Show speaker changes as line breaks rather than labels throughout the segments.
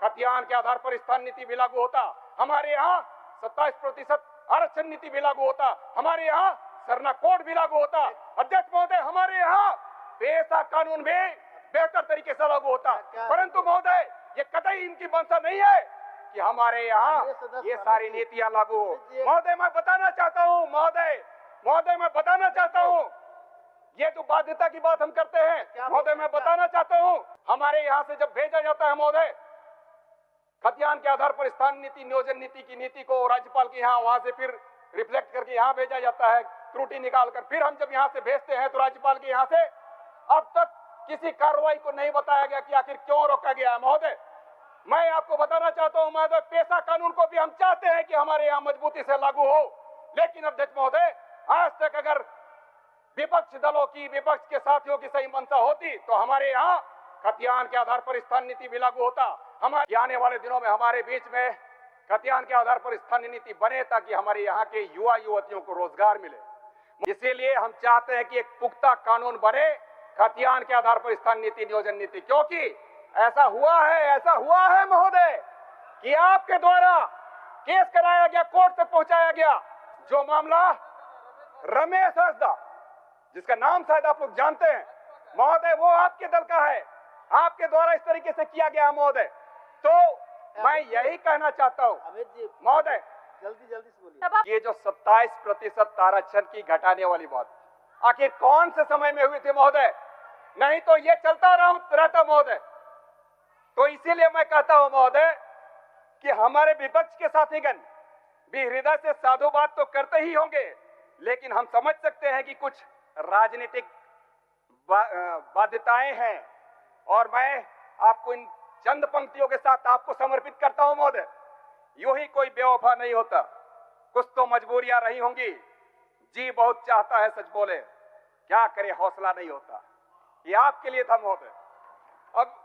खतियान के आधार पर स्थान नीति भी लागू होता, हमारे यहाँ 27% आरक्षण नीति भी लागू होता, हमारे यहाँ सरना कोड भी लागू होता। अध्यक्ष महोदय, हमारे यहाँ पेशा कानून भी बेहतर तरीके से लागू होता। परंतु महोदय, ये कतई इनकी मंशा नहीं है कि हमारे यहाँ ये सारी नीतियां लागू हो। महोदय, मैं बताना चाहता हूँ महोदय मैं बताना चाहता हूँ, ये जो बाध्यता की बात हम करते हैं महोदय, मैं बताना चाहता हूँ, हमारे यहाँ से जब भेजा जाता है महोदय खतियान के आधार पर स्थान नीति नियोजन नीति की नीति को राज्यपाल के यहाँ वहां से फिर रिफ्लेक्ट करके यहाँ भेजा जाता है, त्रुटि निकालकर फिर हम जब यहाँ से भेजते हैं तो राज्यपाल के यहाँ से अब तक किसी कार्रवाई को नहीं बताया गया कि आखिर क्यों रोका गया है। महोदय, मैं आपको बताना चाहता हूँ महोदय, पेशा कानून को भी हम चाहते हैं कि हमारे यहाँ मजबूती से लागू हो, लेकिन अध्यक्ष महोदय आज तक अगर विपक्ष दलों की, विपक्ष के साथियों की सही मंशा होती तो हमारे यहाँ खतियान के आधार पर स्थान नीति भी लागू होता। हमारे आने वाले दिनों में हमारे बीच में खतियान के आधार पर स्थानीय नीति बने ताकि हमारे यहाँ के युवा युवतियों को रोजगार मिले। इसीलिए हम चाहते हैं कि एक पुख्ता कानून बने खतियान के आधार पर स्थानीय नीति नियोजन नीति, क्योंकि ऐसा हुआ है महोदय कि आपके द्वारा केस कराया गया, कोर्ट तक पहुंचाया गया, जो मामला रमेश हंसदा, जिसका नाम शायद आप लोग जानते हैं महोदय, वो आपके दल का है, आपके द्वारा इस तरीके से किया गया महोदय। तो मैं यही कहना चाहता हूँ महोदय,
जल्दी से बोलिए।
ये जो 27% आरक्षण की घटाने वाली बात आखिर कौन से समय में हुई थी महोदय? नहीं तो ये चलता रहता महोदय। तो इसीलिए मैं कहता हूं महोदय कि हमारे विपक्ष के साथीगण भी हृदय से साधुवाद तो करते ही होंगे, लेकिन हम समझ सकते हैं कि कुछ राजनीतिक बाध्यताएं हैं, और मैं आपको इन चंद पंक्तियों के साथ आपको समर्पित करता हूं महोदय। यूं ही कोई बेवफा नहीं होता, कुछ तो मजबूरियां रही होंगी, जी बहुत चाहता है सच बोले, क्या करे हौसला नहीं होता। ये आपके लिए था महोदय। अब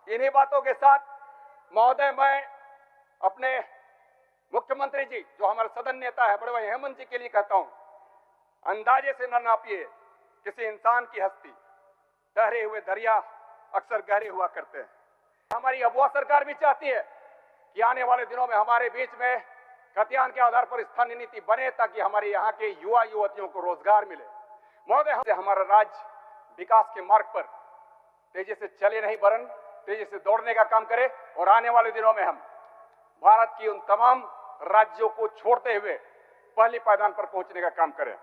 इन्हीं बातों के साथ महोदय मैं अपने मुख्यमंत्री जी, जो हमारे सदन नेता है बड़े भाई हेमंत जी के लिए कहता हूं, अंदाजे से न नापिए किसी इंसान की हस्ती, ठहरे हुए दरिया अक्सर गहरे हुआ करते हैं। हमारी अबुआ सरकार भी चाहती है कि आने वाले दिनों में हमारे बीच में खतियान के आधार पर स्थानीय नीति बने ताकि हमारे यहाँ के युवा युवतियों को रोजगार मिले। महोदय, हमारा राज्य विकास के मार्ग पर तेजी से चले नहीं वरन तेजी से दौड़ने का काम करे, और आने वाले दिनों में हम भारत की उन तमाम राज्यों को छोड़ते हुए पहली पायदान पर पहुंचने का काम करें।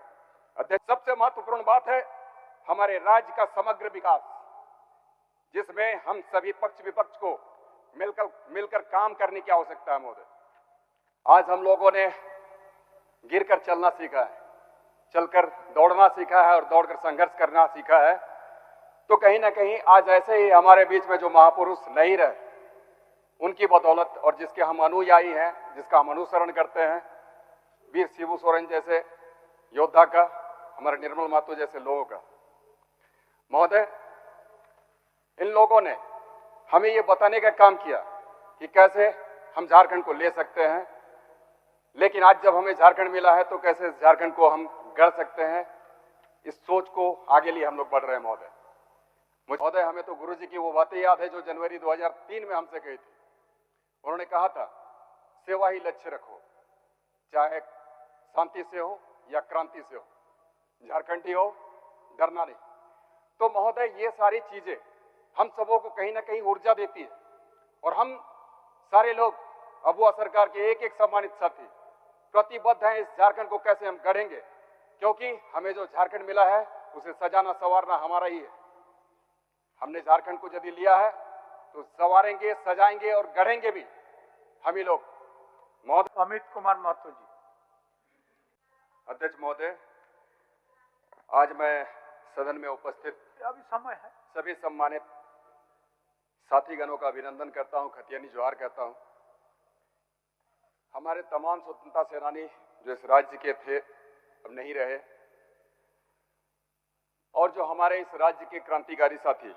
अध्यक्ष, सबसे महत्वपूर्ण बात है हमारे राज्य का समग्र विकास, जिसमें हम सभी पक्ष विपक्ष को मिलकर काम करने की आवश्यकता है महोदय। आज हम लोगों ने गिरकर चलना सीखा है, चलकर दौड़ना सीखा है और दौड़कर संघर्ष करना सीखा है। तो कहीं ना कहीं आज ऐसे ही हमारे बीच में जो महापुरुष नहीं रहे, उनकी बदौलत और जिसके हम अनुयायी हैं, जिसका हम अनुसरण करते हैं, वीर शिबू सोरेन जैसे योद्धा का, हमारे निर्मल महतो जैसे लोगों का महोदय, इन लोगों ने हमें ये बताने का काम किया कि कैसे हम झारखंड को ले सकते हैं, लेकिन आज जब हमें झारखंड मिला है तो कैसे झारखंड को हम गढ़ सकते हैं, इस सोच को आगे लिए हम लोग बढ़ रहे हैं महोदय। महोदय, हमें तो गुरुजी की वो बातें याद है जो जनवरी 2003 में हमसे कही थी। उन्होंने कहा था, सेवा ही लक्ष्य रखो, चाहे शांति से हो या क्रांति से हो, झारखंडी हो, डरना नहीं। तो महोदय, ये सारी चीजें हम सबों को कहीं ना कहीं ऊर्जा देती है, और हम सारे लोग अबुआ सरकार के एक एक सम्मानित साथी प्रतिबद्ध हैं इस झारखंड को कैसे हम गढ़ेंगे, क्योंकि हमें जो झारखंड मिला है उसे सजाना संवारना हमारा ही है। हमने झारखंड को यदि लिया है तो संवारेंगे, सजाएंगे और गढ़ेंगे भी हम ही लोग। महोदय,
अमित कुमार महतो जी।
अध्यक्ष महोदय, आज मैं सदन में उपस्थित
अभी समय है,
सभी सम्मानित साथीगणों का अभिनंदन करता हूं, खतियानी जोहार कहता हूं। हमारे तमाम स्वतंत्रता सेनानी जो इस राज्य के थे अब नहीं रहे, और जो हमारे इस राज्य के क्रांतिकारी साथी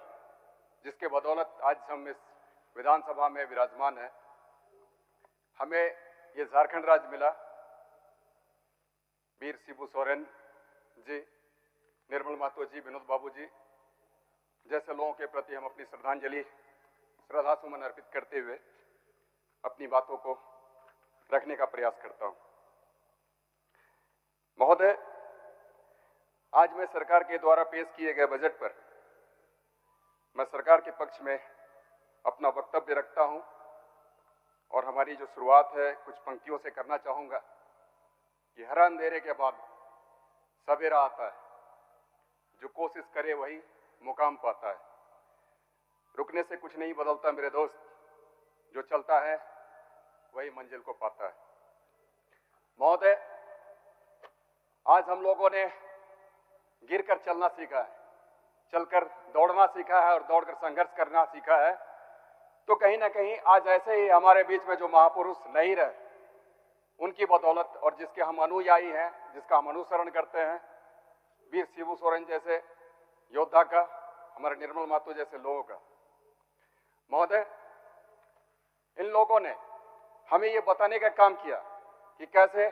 जिसके बदौलत आज हम इस विधानसभा में विराजमान हैं, हमें ये झारखंड राज्य मिला। वीर शिबू सोरेन जी, निर्मल महतो जी, विनोद बाबू जी जैसे लोगों के प्रति हम अपनी श्रद्धा सुमन अर्पित करते हुए अपनी बातों को रखने का प्रयास करता हूं। महोदय, आज मैं सरकार के द्वारा पेश किए गए बजट पर मैं सरकार के पक्ष में अपना वक्तव्य रखता हूं और हमारी जो शुरुआत है कुछ पंक्तियों से करना चाहूंगा कि हर अंधेरे के बाद सवेरा आता है, जो कोशिश करे वही मुकाम पाता है। रुकने से कुछ नहीं बदलता मेरे दोस्त, जो चलता है वही मंजिल को पाता है। महोदय, आज हम लोगों ने गिरकर चलना सीखा है, चलकर दौड़ना सीखा है और दौड़कर संघर्ष करना सीखा है। तो कहीं ना कहीं आज ऐसे ही हमारे बीच में जो महापुरुष नहीं रहे, उनकी बदौलत और जिसके हम अनुयायी हैं, जिसका हम अनुसरण करते हैं, वीर शिबू सोरेन जैसे योद्धा का, हमारे निर्मल महतो जैसे लोगों का। महोदय, इन लोगों ने हमें ये बताने का काम किया कि कैसे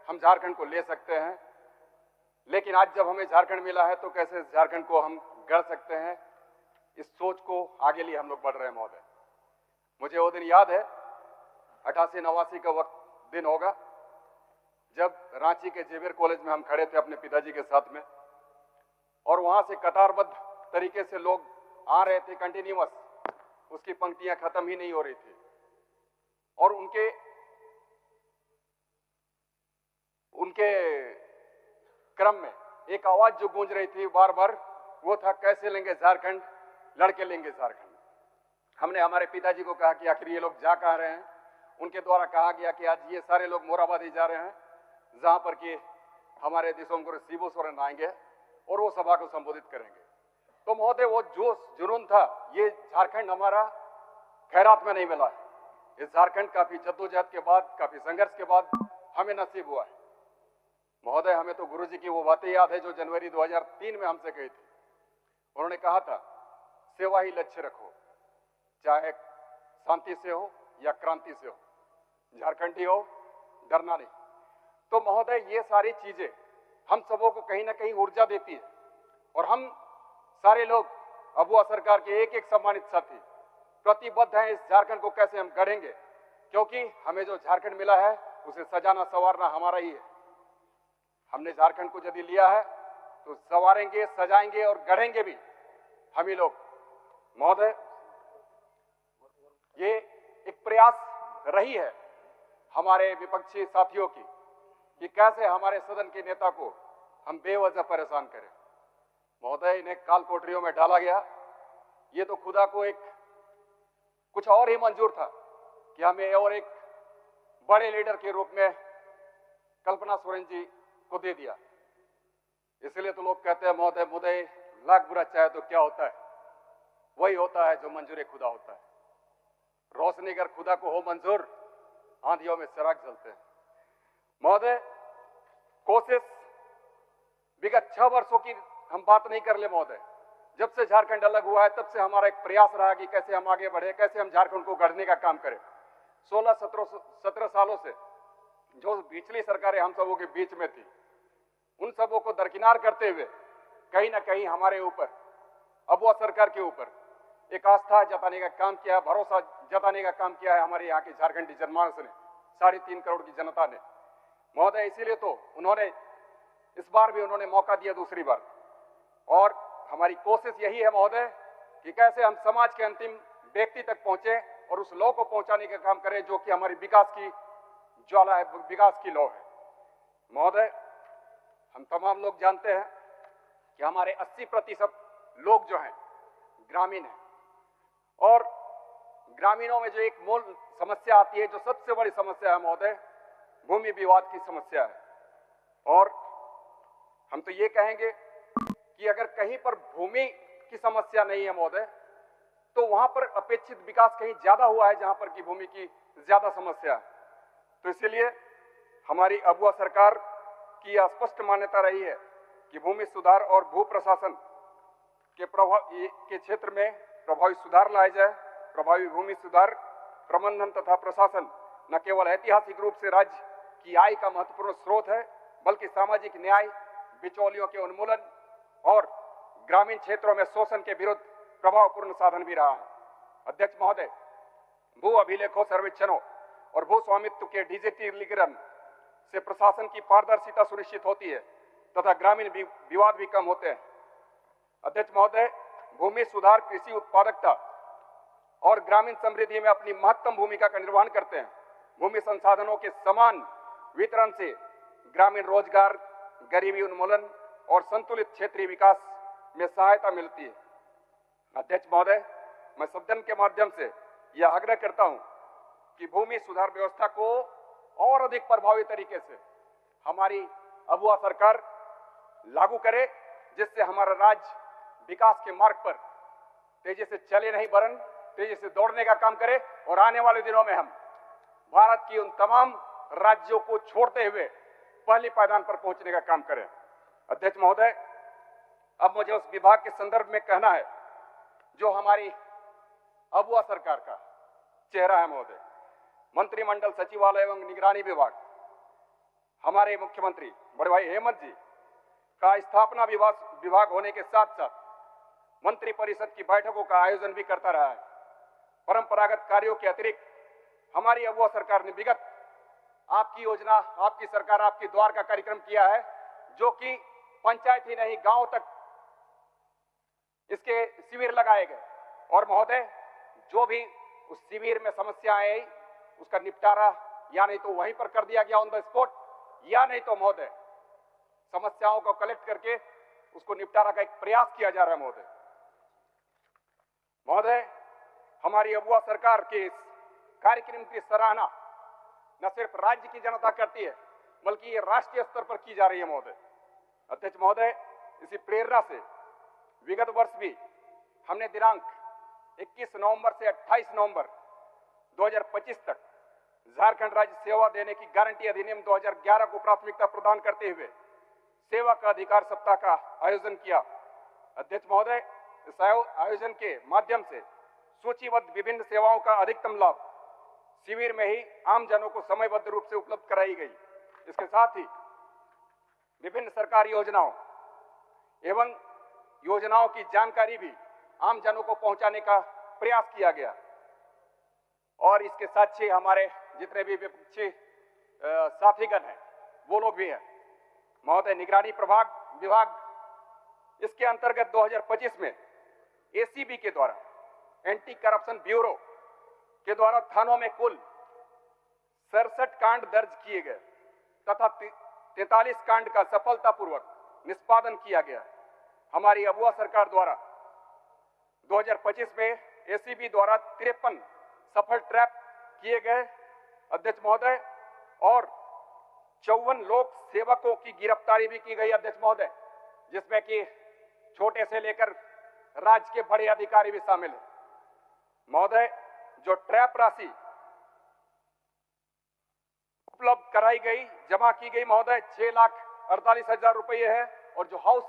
हम झारखंड को ले सकते हैं, लेकिन आज जब हमें झारखंड मिला है तो कैसे झारखंड को हम गढ़ सकते हैं, इस सोच को आगे लिए हम लोग बढ़ रहे हैं। महोदय, मुझे वो दिन याद है, 88-89 का वक्त दिन होगा, जब रांची के जेवियर कॉलेज में हम खड़े थे अपने पिताजी के साथ में, और वहां से कतारबद्ध तरीके से लोग आ रहे थे कंटिन्यूअस, उसकी पंक्तियां खत्म ही नहीं हो रही थी। और उनके क्रम में एक आवाज जो गूंज रही थी बार बार, वो था कैसे लेंगे झारखंड, लड़के लेंगे झारखंड। हमने हमारे पिताजी को कहा कि आखिर ये लोग जा कहाँ रहे हैं। उनके द्वारा कहा गया कि आज ये सारे लोग मोराबादी जा रहे हैं, जहां पर कि हमारे देशों को शिबू सोरेन आएंगे और वो सभा को संबोधित करेंगे। तो महोदय, वो जोश जुनून था, ये झारखंड हमारा खैरात में नहीं मिला है। इस झारखंड काफी जद्दोजहद के बाद, काफी संघर्ष के बाद हमें नसीब हुआ है। महोदय, हमें तो गुरुजी की वो बातें याद है जो जनवरी 2003 में हमसे कही थी। उन्होंने कहा था, सेवा ही लक्ष्य रखो, चाहे शांति से हो या क्रांति से हो, झारखंडी हो, डरना नहीं। तो महोदय, ये सारी चीजें हम सबों को कहीं ना कहीं ऊर्जा देती है, और हम सारे लोग अबुआ सरकार के एक एक सम्मानित साथी प्रतिबद्ध हैं इस झारखंड को कैसे हम गढ़ेंगे, क्योंकि हमें जो झारखंड मिला है उसे सजाना संवारना हमारा ही है। हमने झारखंड को यदि लिया है तो संवारेंगे, सजाएंगे और गढ़ेंगे भी हम ही लोग। महोदय, ये एक प्रयास रही है हमारे विपक्षी साथियों की कि कैसे हमारे सदन के नेता को हम बेवजह परेशान करें। महोदय, इन्हें काल कोठरियों में डाला गया, ये तो खुदा को एक कुछ और ही मंजूर था कि हमें और एक बड़े लीडर के रूप में कल्पना सोरेन जी को दे दिया। इसलिए तो लोग कहते हैं महोदय, मुदे लाख बुरा चाहे तो क्या होता है, वही होता है जो मंजूर खुदा होता है। रोशनी अगर खुदा को हो मंजूर, आंधियों में चिराग जलते हैं। महोदय, कोशिश विगत 6 वर्षों की हम बात नहीं कर ले महोदय, जब से झारखंड अलग हुआ है तब से हमारा एक प्रयास रहा कि कैसे हम आगे बढ़े, कैसे हम झारखंड को गढ़ने का काम करें। 16-17 सालों से जो पिछली सरकारें हम सबों के बीच में थी, उन सबों को दरकिनार करते हुए कहीं ना कहीं हमारे ऊपर, अबुआ सरकार के ऊपर एक आस्था जताने का काम किया, भरोसा जताने का काम किया है हमारे यहाँ की झारखंडी जनमानस ने, 3.5 करोड़ की जनता ने। महोदय, इसीलिए तो उन्होंने इस बार भी उन्होंने मौका दिया दूसरी बार, और हमारी कोशिश यही है महोदय कि कैसे हम समाज के अंतिम व्यक्ति तक पहुंचे और उस लौ को पहुंचाने का काम करें जो कि हमारी विकास की ज्वाला है, विकास की लौ है। महोदय, हम तमाम लोग जानते हैं कि हमारे 80% लोग जो हैं ग्रामीण हैं, और ग्रामीणों में जो एक मूल समस्या आती है, जो सबसे बड़ी समस्या है महोदय, भूमि विवाद की समस्या है। और हम तो ये कहेंगे कि अगर कहीं पर भूमि की समस्या नहीं है महोदय, तो वहां पर अपेक्षित विकास कहीं ज्यादा हुआ है जहां पर की भूमि की ज्यादा समस्या है। तो इसलिए हमारी अबुआ सरकार की स्पष्ट मान्यता रही है कि भूमि सुधार और भू प्रशासन के क्षेत्र में प्रभावी सुधार लाया जाए। प्रभावी भूमि सुधार प्रबंधन तथा प्रशासन न केवल ऐतिहासिक रूप से राज्य की आय का महत्वपूर्ण स्रोत है, बल्कि सामाजिक न्याय, बिचौलियों के उन्मूलन और ग्रामीण क्षेत्रों में शोषण के विरुद्ध प्रभावपूर्ण साधन भी रहा है। अध्यक्ष महोदय, भू अभिलेखों, सर्वेक्षणों और भू स्वामित्व के डिजिटलीकरण से प्रशासन की पारदर्शिता सुनिश्चित होती है तथा ग्रामीण विवाद भी कम होते हैं। अध्यक्ष महोदय, भूमि सुधार कृषि उत्पादकता और ग्रामीण समृद्धि में अपनी महत्वपूर्ण भूमिका का निर्वहन करते हैं। भूमि संसाधनों के समान वितरण से ग्रामीण रोजगार, गरीबी उन्मूलन और संतुलित क्षेत्रीय विकास में सहायता मिलती है। अध्यक्ष महोदय, मैं सदन के माध्यम से यह आग्रह करता हूं कि भूमि सुधार व्यवस्था को और अधिक प्रभावी तरीके से हमारी अबुआ सरकार लागू करे, जिससे हमारा राज्य विकास के मार्ग पर तेजी से चले नहीं वरन तेजी से दौड़ने का काम करे और आने वाले दिनों में हम भारत की उन तमाम राज्यों को छोड़ते हुए पहली पायदान पर पहुंचने का काम करें। अध्यक्ष महोदय, अब मुझे उस विभाग के संदर्भ में कहना है जो हमारी अबुआ सरकार का चेहरा है। महोदय, मंत्रिमंडल सचिवालय एवं निगरानी विभाग हमारे मुख्यमंत्री बड़े भाई हेमंत जी का स्थापना विभाग होने के साथ साथ मंत्री परिषद की बैठकों का आयोजन भी करता रहा है। परंपरागत कार्यों के अतिरिक्त हमारी अबुआ सरकार ने विगत आपकी योजना, आपकी सरकार, आपकी द्वार का कार्यक्रम किया है, जो कि पंचायत ही नहीं गांव तक इसके शिविर लगाए गए। और महोदय, जो भी उस शिविर में समस्याएं आई उसका निपटारा या नहीं तो वहीं पर कर दिया गया ऑन द स्पॉट, या नहीं तो महोदय समस्याओं को कलेक्ट करके उसको निपटारा का एक प्रयास किया जा रहा है। महोदय, हमारी अबुआ सरकार के इस कार्यक्रम की सराहना न सिर्फ राज्य की जनता करती है बल्कि ये राष्ट्रीय स्तर पर की जा रही है। महोदय, अध्यक्ष महोदय, इसी प्रेरणा से विगत वर्ष भी हमने दिनांक 21 नवंबर से 28 नवंबर 2025 तक झारखंड राज्य सेवा देने की गारंटी अधिनियम 2011 को प्राथमिकता प्रदान करते हुए सेवा का अधिकार सप्ताह का आयोजन किया। अध्यक्ष महोदय, इस आयोजन के माध्यम से सूचीबद्ध विभिन्न सेवाओं का अधिकतम लाभ शिविर में ही आम जनों को समयबद्ध रूप से उपलब्ध कराई गई। इसके साथ ही विभिन्न सरकारी योजनाओं एवं योजनाओं की जानकारी भी आम जनों को पहुंचाने का प्रयास किया गया। और इसके साथ ही हमारे जितने भी विपक्षी साथीगण हैं वो लोग भी हैं। महोदय, निगरानी विभाग इसके अंतर्गत 2025 में एसीबी के द्वारा, एंटी करप्शन ब्यूरो के द्वारा थानों में कुल 67 कांड दर्ज किए गए तथा 43 कांड का सफलतापूर्वक निष्पादन किया गया। हमारी अबुआ सरकार द्वारा 2025 में एसीबी द्वारा 53 सफल ट्रैप किए गए। अध्यक्ष महोदय, और 54 लोक सेवकों की गिरफ्तारी भी की गई। अध्यक्ष महोदय, जिसमें कि छोटे से लेकर राज्य के बड़े अधिकारी भी शामिल हैं। महोदय, जो ट्रैप राशि उपलब्ध कराई गई, जमा की गई महोदय 6,48,000 रुपये है। और जो हाउस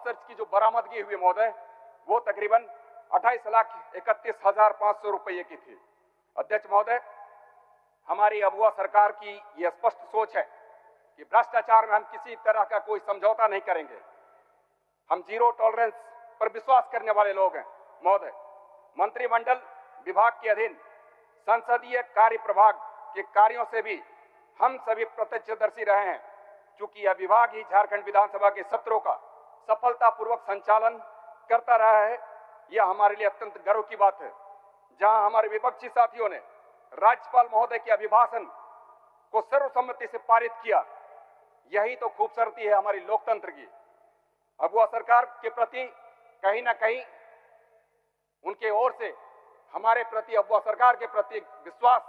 सर्च की जो बरामदगी हुई महोदय वो तकरीबन 28,31,500 रुपये की थी। अध्यक्ष महोदय, हमारी अबुआ सरकार की यह स्पष्ट सोच है कि भ्रष्टाचार में हम किसी तरह का कोई समझौता नहीं करेंगे। हम जीरो टॉलरेंस पर विश्वास करने वाले लोग हैं। महोदय, मंत्रिमंडल विभाग के अधीन संसदीय कार्य प्रभाग के कार्यों से भी हम सभी प्रत्यक्षदर्शी रहे हैं। चूंकि यह विभाग ही झारखंड विधानसभा के सत्रों का सफलतापूर्वक संचालन करता रहा है, यह हमारे लिए अत्यंत गर्व की बात है। जहां हमारे विपक्षी साथियों ने राज्यपाल महोदय के अभिभाषण को सर्वसम्मति से पारित किया, यही तो खूबसूरती है हमारी लोकतंत्र की। अबुआ सरकार के प्रति कहीं ना कहीं उनके ओर से हमारे प्रति, अबुआ सरकार के प्रति विश्वास,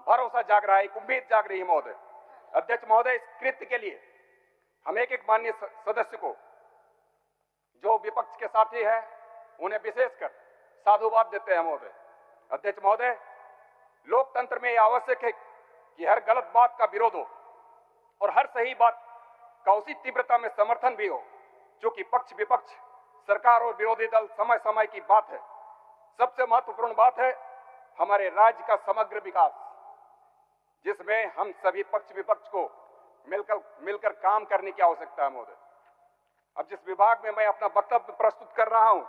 भरोसा जाग रहा है, एक उम्मीद जाग रही है। महोदय, अध्यक्ष महोदय, इस कृत्य के लिए हम एक माननीय सदस्य को, जो विपक्ष के साथी है, उन्हें विशेषकर साधुवाद देते हैं। महोदय, अध्यक्ष महोदय, लोकतंत्र में यह आवश्यक है कि हर गलत बात का विरोध हो और हर सही बात का उसी तीव्रता में समर्थन भी हो। क्योंकि पक्ष विपक्ष, सरकार और विरोधी दल समय समय की बात है। सबसे महत्वपूर्ण बात है हमारे राज्य का समग्र विकास, जिसमें हम सभी पक्ष विपक्ष को मिलकर काम करने की आवश्यकता है। महोदय, अब जिस विभाग में मैं अपना वक्तव्य प्रस्तुत कर रहा हूं,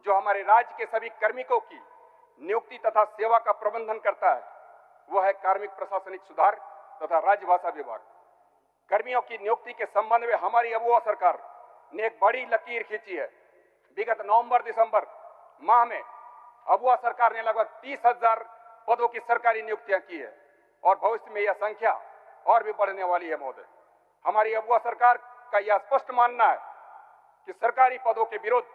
जो हमारे राज्य के सभी कार्मिकों की नियुक्ति तथा सेवा का प्रबंधन करता है, वह है कार्मिक प्रशासनिक सुधार तथा राज्य भाषा विभाग। कर्मियों की नियुक्ति के संबंध में हमारी अबुआ सरकार ने एक बड़ी लकीर खींची है। विगत नवंबर-दिसंबर माह में अबुआ सरकार ने लगभग 30,000 पदों की सरकारी नियुक्तियां की है और भविष्य में यह संख्या और भी बढ़ने वाली है महोदय। हमारी अबुआ सरकार का यह स्पष्ट मानना है कि सरकारी पदों के विरुद्ध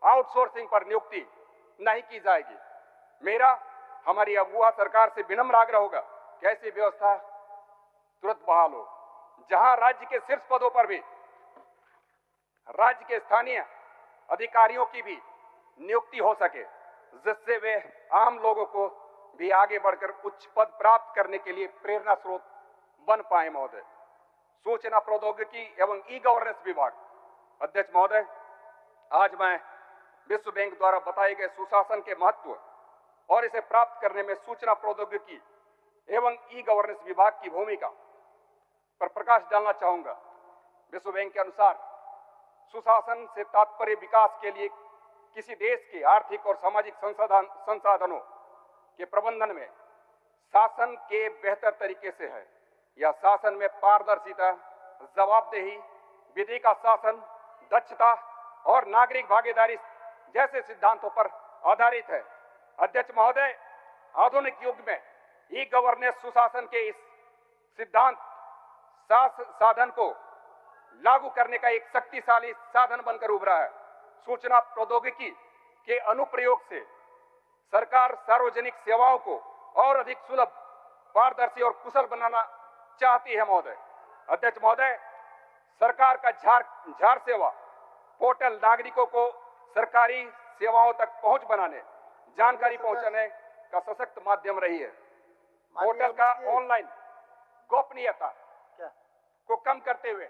आउटसोर्सिंग पर नियुक्ति नहीं की जाएगी। मेरा हमारी अबुआ सरकार से विनम्र आग्रह होगा कि ऐसी व्यवस्था तुरंत बहाल हो, जहां राज्य के शीर्ष पदों पर भी राज्य के स्थानीय अधिकारियों की भी नियुक्ति हो सके, जिससे वे आम लोगों को भी आगे बढ़कर उच्च पद प्राप्त करने के लिए प्रेरणा स्रोत बन पाए महोदय। सूचना प्रौद्योगिकी एवं ई गवर्नेंस विभाग। अध्यक्ष महोदय, आज मैं विश्व बैंक द्वारा बताए गए सुशासन के महत्व और इसे प्राप्त करने में सूचना प्रौद्योगिकी एवं ई गवर्नेंस विभाग की भूमिका पर प्रकाश डालना चाहूंगा। विश्व बैंक के अनुसार सुशासन से तात्पर्य विकास के लिए किसी देश के आर्थिक और सामाजिक संसाधनों के प्रबंधन में शासन के बेहतर तरीके से है। यह शासन में पारदर्शिता, जवाबदेही, विधि का शासन, दक्षता और नागरिक भागीदारी जैसे सिद्धांतों पर आधारित है। अध्यक्ष महोदय, आधुनिक युग में ई गवर्नेंस सुशासन के इस सिद्धांत साधन को लागू करने का एक शक्तिशाली साधन बनकर उभरा है। सूचना प्रौद्योगिकी के अनुप्रयोग से सरकार सार्वजनिक सेवाओं को और अधिक सुलभ, पारदर्शी और कुशल बनाना चाहती है महोदय। अध्यक्ष महोदय, सरकार का झार सेवा पोर्टल नागरिकों को सरकारी सेवाओं तक पहुंच बनाने, जानकारी पहुंचाने का सशक्त माध्यम रही है। पोर्टल का ऑनलाइन गोपनीयता को कम करते हुए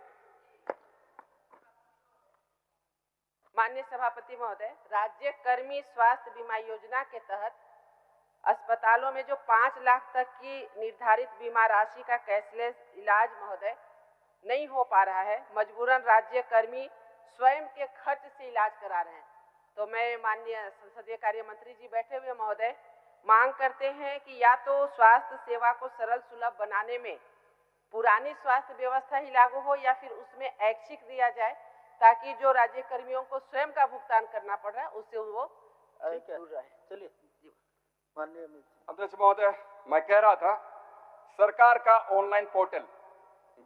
माननीय सभापति महोदय, राज्य कर्मी स्वास्थ्य बीमा योजना के तहत अस्पतालों में जो 5 लाख तक की निर्धारित बीमा राशि का कैशलेस इलाज महोदय नहीं हो पा रहा है, मजबूरन राज्य कर्मी स्वयं के खर्च से इलाज करा रहे हैं। तो मैं माननीय संसदीय कार्य मंत्री जी बैठे हुए महोदय मांग करते हैं कि या तो स्वास्थ्य सेवा को सरल सुलभ बनाने में पुरानी स्वास्थ्य व्यवस्था ही लागू हो या फिर उसमें ऐच्छिक दिया जाए, ताकि जो राज्य कर्मियों को स्वयं का भुगतान करना पड़ रहा है उससे वो दूर रहे।
चलिए माननीय
अध्यक्ष महोदय, मैं कह रहा था सरकार का ऑनलाइन पोर्टल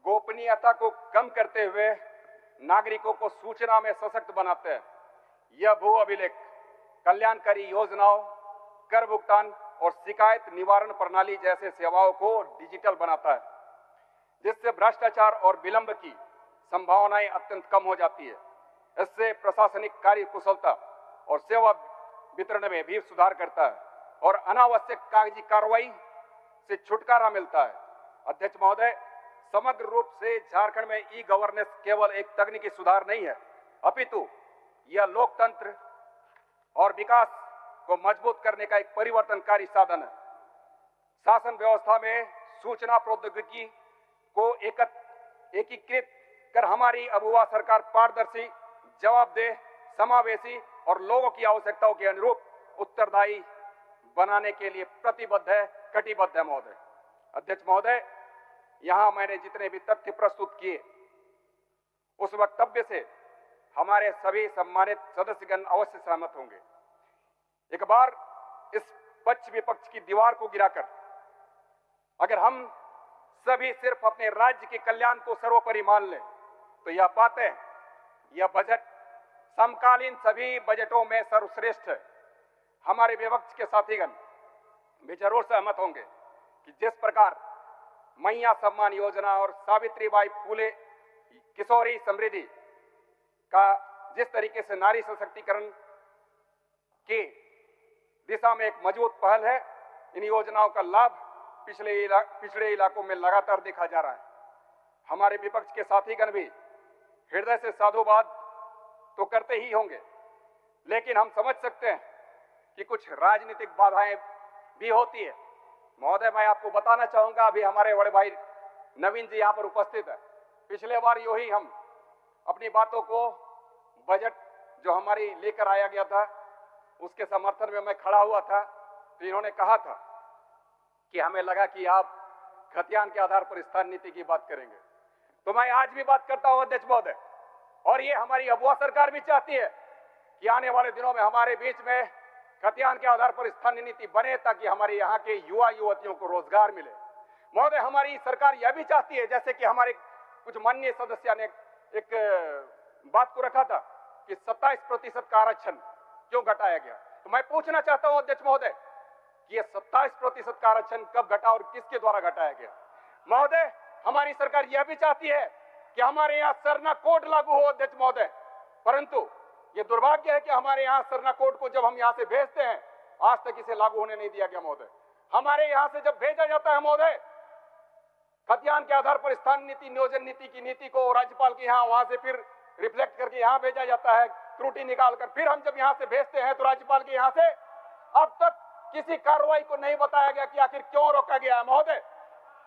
गोपनीयता को कम करते हुए नागरिकों को सूचना में सशक्त बनाते हैं। यह भू अभिलेख, कल्याणकारी योजनाओं, कर भुगतान और शिकायत निवारण प्रणाली जैसे सेवाओं को डिजिटल बनाता है, जिससे भ्रष्टाचार और विलंब की संभावनाएं अत्यंत कम हो जाती है। इससे प्रशासनिक कार्य कुशलता और सेवा वितरण में भी सुधार करता है और अनावश्यक कागजी कार्रवाई से छुटकारा मिलता है। अध्यक्ष महोदय, समग्र रूप से झारखंड में ई गवर्नेंस केवल एक तकनीकी सुधार नहीं है, अपितु यह लोकतंत्र और विकास को मजबूत करने का एक परिवर्तनकारी साधन है। शासन व्यवस्था में सूचना प्रौद्योगिकी को एकीकृत कर हमारी अबुआ सरकार पारदर्शी, जवाबदेह, समावेशी और लोगों की आवश्यकताओं के अनुरूप उत्तरदायी बनाने के लिए प्रतिबद्ध है, कटिबद्ध है महोदय। अध्यक्ष महोदय, यहां मैंने जितने भी तथ्य प्रस्तुत किए उस वक्तव्य से हमारे सभी सम्मानित सदस्यगण अवश्य सहमत होंगे। एक बार इस पक्ष विपक्ष की दीवार को गिराकर अगर हम सभी सिर्फ अपने राज्य के कल्याण को सर्वोपरि मान लें तो यह बातें, यह बजट समकालीन सभी बजटों में सर्वश्रेष्ठ है। हमारे विपक्ष के साथीगण भी जरूर सहमत होंगे कि जिस प्रकार मैया सम्मान योजना और सावित्रीबाई फुले किशोरी समृद्धि का जिस तरीके से नारी सशक्तिकरण की दिशा में एक मजबूत पहल है, इन योजनाओं का लाभ पिछड़े इलाकों में लगातार देखा जा रहा है। हमारे विपक्ष के साथीगण भी हृदय से साधुवाद तो करते ही होंगे, लेकिन हम समझ सकते हैं कि कुछ राजनीतिक बाधाएं भी होती है। महोदय, मैं आपको बताना चाहूंगा, अभी हमारे बड़े भाई नवीन जी यहाँ पर उपस्थित है। पिछले बार यो ही हम अपनी बातों को बजट जो हमारी लेकर आया गया था उसके समर्थन में मैं खड़ा हुआ था, तो इन्होंने कहा था कि हमें लगा कि आप खतियान के आधार पर स्थान नीति की बात करेंगे, तो मैं आज भी बात करता हूं अध्यक्ष महोदय, और ये हमारी अबुआ सरकार भी चाहती है कि आने वाले दिनों में हमारे बीच में खतियान के आधार पर स्थानीय नीति बने, ताकि हमारे यहाँ के युवा युवतियों को रोजगार मिले। महोदय, हमारी सरकार यह भी चाहती है, जैसे कि हमारे कुछ माननीय सदस्य ने एक बात को रखा था कि 27% का आरक्षण क्यों घटाया गया, तो मैं पूछना चाहता हूं अध्यक्ष महोदय कि ये 27% का आरक्षण कब घटा और किसके द्वारा घटाया गया। महोदय, हमारी सरकार यह भी चाहती है कि हमारे यहाँ सरना कोड लागू हो अध्यक्ष महोदय, परंतु ये दुर्भाग्य है कि हमारे यहाँ सरना कोड को जब हम यहाँ से भेजते हैं, आज तक इसे लागू होने नहीं दिया गया। महोदय, हमारे यहाँ से जब भेजा जाता है महोदय, खतियान के आधार पर स्थान नीति, नियोजन नीति की नीति को राज्यपाल के यहाँ वहां से फिर रिफ्लेक्ट करके यहाँ भेजा जाता है, त्रुटि निकालकर फिर हम जब यहाँ से भेजते हैं तो राज्यपाल के यहाँ से अब तक किसी कार्रवाई को नहीं बताया गया कि आखिर क्यों रोका गया है। महोदय,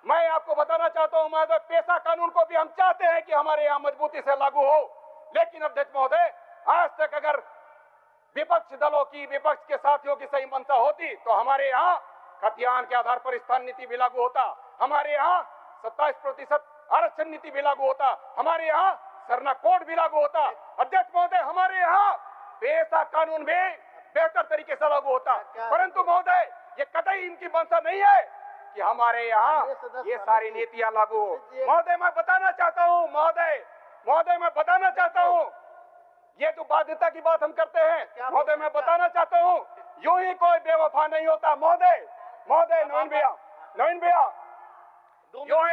मैं आपको बताना चाहता हूं महोदय, पेशा कानून को भी हम चाहते हैं कि हमारे यहाँ मजबूती से लागू हो, लेकिन अध्यक्ष महोदय, आज तक अगर विपक्ष दलों की, विपक्ष के साथियों की सही मंशा होती तो हमारे यहाँ खतियान के आधार पर स्थान नीति भी लागू होता, हमारे यहाँ 27% आरक्षण नीति भी लागू होता, हमारे यहाँ सरना कोड भी लागू होता। अध्यक्ष महोदय, हमारे यहाँ पेशा कानून भी बेहतर तरीके से लागू होता, परंतु महोदय ये कतई इनकी मंशा नहीं है कि हमारे यहाँ ये सारी नीतियां लागू हो। महोदय, मैं बताना चाहता हूँ महोदय, मैं बताना चाहता हूँ, ये जो बाध्यता की बात हम करते हैं महोदय, मैं बताना चाहता हूँ, यूं ही कोई बेवफा नहीं होता। महोदय, नवीन भैया, यूं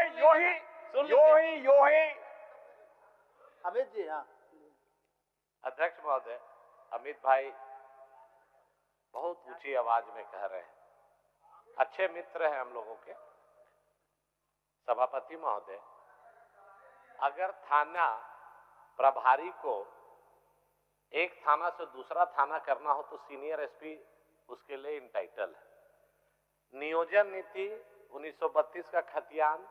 ही
अमित जी। हाँ,
अध्यक्ष महोदय, अमित भाई बहुत ऊंची आवाज में कह रहे हैं, अच्छे मित्र हैं हम लोगों के। सभापति महोदय, अगर थाना प्रभारी को एक थाना से दूसरा थाना करना हो तो सीनियर एसपी उसके लिए इंटाइटल है। नियोजन नीति 1932 का खतियान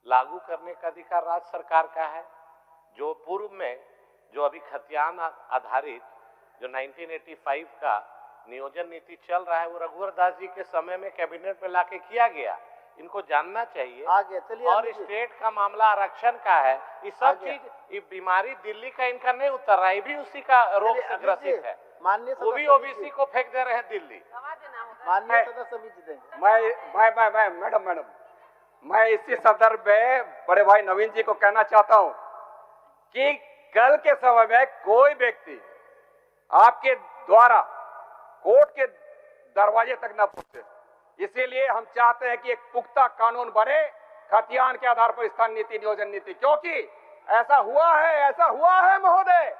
लागू करने का अधिकार राज्य सरकार का है। जो पूर्व में जो अभी खतियान आधारित जो 1985 का नियोजन नीति चल रहा है, वो रघुवर दास जी के समय में कैबिनेट में लाके किया गया। इनको जानना चाहिए।
आगे चलिए।
और स्टेट का मामला आरक्षण का है, ये सब चीज, ये बीमारी दिल्ली का इनका नहीं उतर रहा है, ये भी उसी का रोग से ग्रसित है।
माननीय
वो भी ओबीसी को फेंक दे रहे हैं दिल्ली।
माननीय सदस्य समिति देंगे।
मैं मैडम, मैं इसी संदर्भ में बड़े भाई नवीन जी को कहना चाहता हूं कि कल के समय में कोई व्यक्ति आपके द्वारा कोर्ट के दरवाजे तक न पहुंचे, इसीलिए हम चाहते हैं कि एक पुख्ता कानून बने खतियान के आधार पर स्थान नीति, नियोजन नीति, क्योंकि ऐसा हुआ है महोदय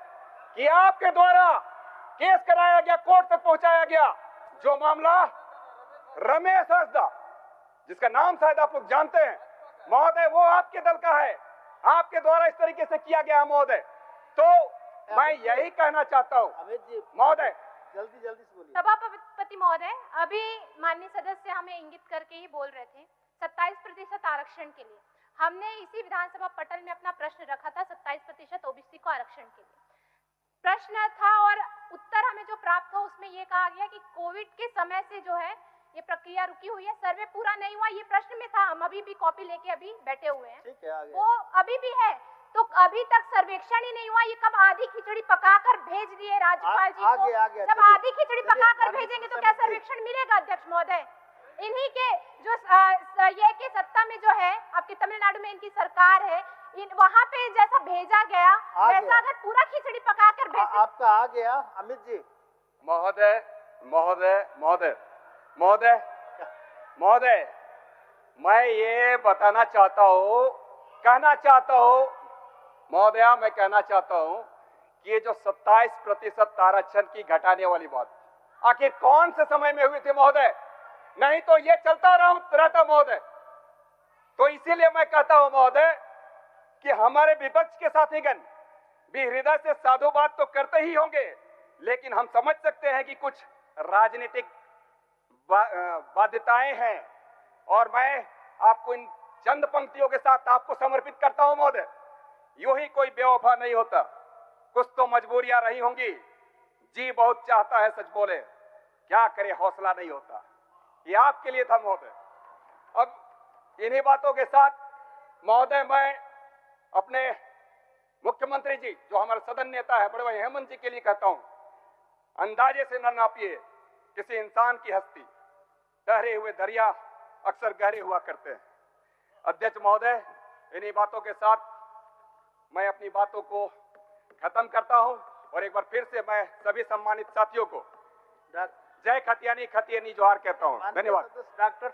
कि आपके द्वारा केस कराया गया, कोर्ट तक पहुंचाया गया, जो मामला रमेश हंसदा, जिसका नाम शायद आप लोग जानते हैं महोदय, वो आपके दल का है, आपके द्वारा इस तरीके से किया गया महोदय। तो मैं यही कहना चाहता हूँ
अमित जी,
महोदय,
जल्दी से बोलिए।
सभापति महोदय, अभी माननीय सदस्य हमें इंगित करके ही बोल रहे थे 27% आरक्षण के लिए। हमने इसी विधानसभा पटल में अपना प्रश्न रखा था 27% ओबीसी को आरक्षण के लिए प्रश्न था, और उत्तर हमें जो प्राप्त हो उसमें ये कहा गया कि कोविड के समय से जो है ये प्रक्रिया रुकी हुई है, सर्वे पूरा नहीं हुआ। ये प्रश्न में था, हम अभी भी कॉपी लेके अभी बैठे हुए हैं।
ठीक है, आगे।
वो अभी भी है, तो अभी तक सर्वेक्षण ही नहीं हुआ। ये कब आधी खिचड़ी पकाकर भेज दिए राज्यपाल जी को?
आगे,
जब आधी खिचड़ी पकाकर भेजेंगे तो क्या सर्वेक्षण मिलेगा अध्यक्ष महोदय? इन्हीं के जो ये के सत्ता में जो है आपकी तमिलनाडु में इनकी सरकार है, वहाँ पे जैसा भेजा गया वैसा अगर पूरा खिचड़ी पकाकर भेज
आपका आ गया। अमित जी।
महोदय, मैं ये बताना चाहता हूँ, कहना चाहता हूँ महोदया, मैं कहना चाहता हूँ कि ये जो 27% आरक्षण की घटाने वाली बात आखिर कौन से समय में हुई थी महोदय? नहीं तो ये चलता रहता महोदय। तो इसीलिए मैं कहता हूँ महोदय कि हमारे विपक्ष के साथीगण भी हृदय से साधुवाद तो करते ही होंगे, लेकिन हम समझ सकते हैं कि कुछ राजनीतिक बाध्यताएं हैं, और मैं आपको इन चंद पंक्तियों के साथ आपको समर्पित करता हूं महोदय। यूं ही कोई बेवफा नहीं होता, कुछ तो मजबूरियां रही होंगी, जी बहुत चाहता है सच बोले, क्या करे हौसला नहीं होता। ये आपके लिए था महोदय। अब इन्हीं बातों के साथ महोदय मैं अपने मुख्यमंत्री जी जो हमारे सदन नेता है बड़े भाई हेमंत जी के लिए कहता हूं, अंदाजे से न नापिए किसी इंसान की हस्ती, ठहरे हुए दरिया अक्सर गहरे हुआ करते हैं। अध्यक्ष महोदय, इन्हीं बातों के साथ मैं अपनी बातों को खत्म करता हूं और एक बार फिर से मैं सभी सम्मानित साथियों को जय खतियानी खतियानी जोहार कहता हूं। धन्यवाद।
डॉक्टर